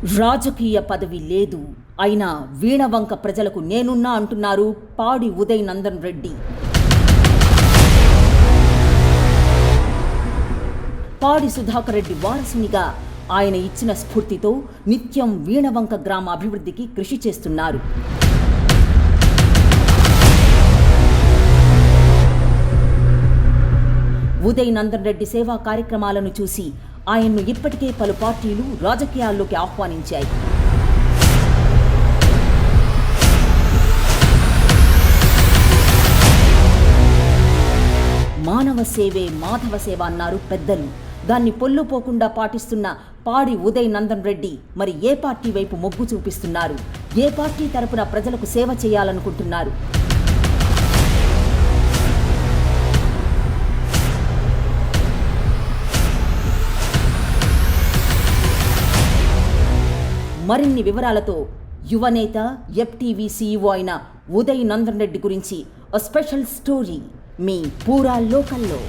రాజకీయ పదవి లేదు, అయినా వీణవంక ప్రజలకు నేనున్నా అంటున్నారు పాడి ఉదయ్ నందన్ రెడ్డి. పాడి సుధాకర్ రెడ్డి వారసునిగా ఆయన ఇచ్చిన స్ఫూర్తితో నిత్యం వీణవంక గ్రామ అభివృద్ధికి కృషి చేస్తున్నారు. ఉదయ్ నందన్ రెడ్డి సేవా కార్యక్రమాలను చూసి ఆయన్ను ఇప్పటికే పలు పార్టీలు రాజకీయాల్లోకి ఆహ్వానించాయి. మానవ సేవే మాధవ సేవ అన్నారు పెద్దలు. దాన్ని పొల్లుపోకుండా పాటిస్తున్న పాడి ఉదయ్ నందన్ రెడ్డి మరి ఏ పార్టీ వైపు మొగ్గు చూపిస్తున్నారు? ఏ పార్టీ తరపున ప్రజలకు సేవ చేయాలనుకుంటున్నారు? మరిన్ని వివరాలతో యువనేత ఎఫ్టీవీ సీఈఓ అయిన ఉదయ్ నందన్ రెడ్డి గురించి స్పెషల్ స్టోరీ మీ పూరా లోకల్లో.